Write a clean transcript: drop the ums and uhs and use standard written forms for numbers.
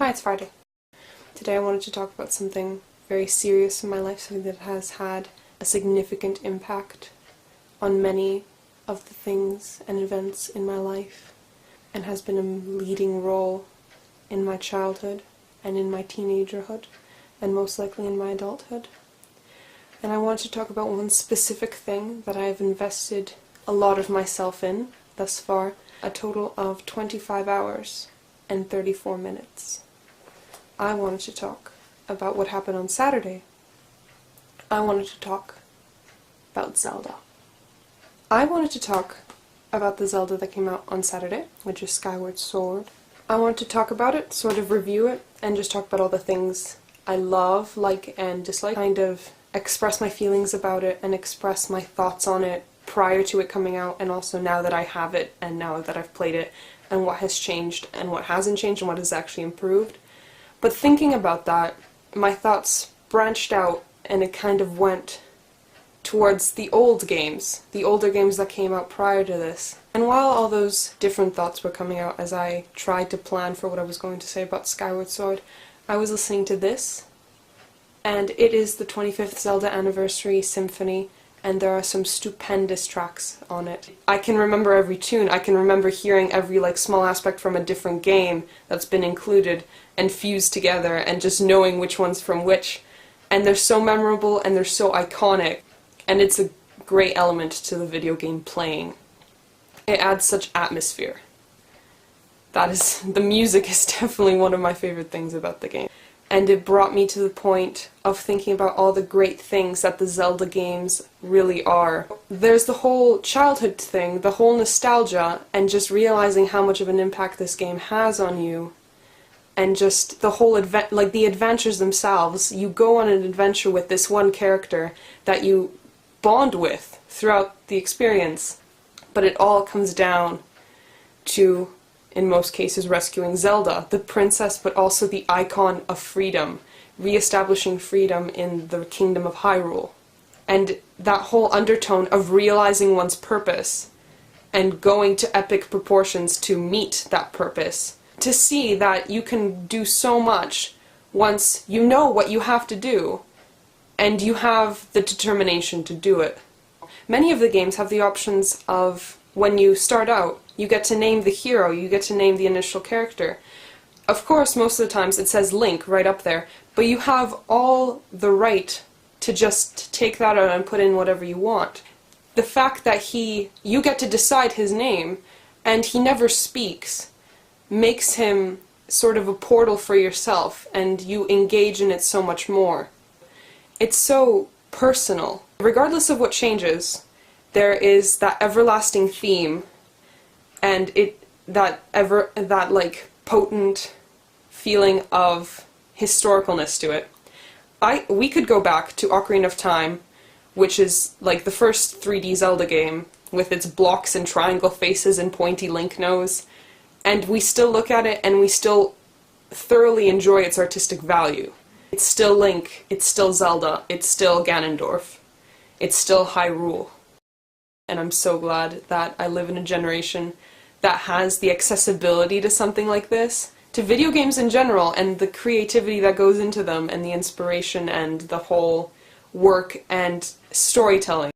Hi, it's Friday. Today I wanted to talk about something very serious in my life, something that has had a significant impact on many of the things and events in my life, and has been a leading role in my childhood and in my teenagerhood, and most likely in my adulthood. And I want to talk about one specific thing that I have invested a lot of myself in thus far, a total of 25 hours and 34 minutes. I wanted to talk about what happened on Saturday. I wanted to talk about Zelda. I wanted to talk about the Zelda that came out on Saturday, which is Skyward Sword. I wanted to talk about it, sort of review it, and just talk about all the things I love, like, and dislike. Kind of express my feelings about it and express my thoughts on it prior to it coming out, and also now that I have it and now that I've played it, and what has changed and what hasn't changed and what has actually improved. But thinking about that, my thoughts branched out and it kind of went towards the old games, the older games that came out prior to this. And while all those different thoughts were coming out as I tried to plan for what I was going to say about Skyward Sword, I was listening to this, and it is the 25th Zelda Anniversary Symphony, and there are some stupendous tracks on it. I can remember every tune, I can remember hearing every small aspect from a different game that's been included and fused together, and just knowing which one's from which. And they're so memorable and they're so iconic, and it's a great element to the video game playing. It adds such atmosphere. The music is definitely one of my favorite things about the game. And it brought me to the point of thinking about all the great things that the Zelda games really are. There's the whole childhood thing, the whole nostalgia, and just realizing how much of an impact this game has on you. And just the whole the adventures themselves. You go on an adventure with this one character that you bond with throughout the experience. But it all comes down to, in most cases, rescuing Zelda, the princess, but also the icon of freedom, re-establishing freedom in the Kingdom of Hyrule. And that whole undertone of realizing one's purpose and going to epic proportions to meet that purpose. To see that you can do so much once you know what you have to do, and you have the determination to do it. Many of the games have the options of, when you start out, you get to name the hero, you get to name the initial character. Of course, most of the times it says Link right up there, but you have all the right to just take that out and put in whatever you want. The fact that you get to decide his name, and he never speaks, makes him sort of a portal for yourself, and you engage in it so much more. It's so personal. Regardless of what changes, there is that everlasting theme, and that potent feeling of historicalness to it. We could go back to Ocarina of Time, which is like the first 3D Zelda game, with its blocks and triangle faces and pointy Link nose, and we still look at it and we still thoroughly enjoy its artistic value. It's still Link, it's still Zelda, it's still Ganondorf, it's still Hyrule. And I'm so glad that I live in a generation that has the accessibility to something like this, to video games in general, and the creativity that goes into them, and the inspiration, and the whole work and storytelling.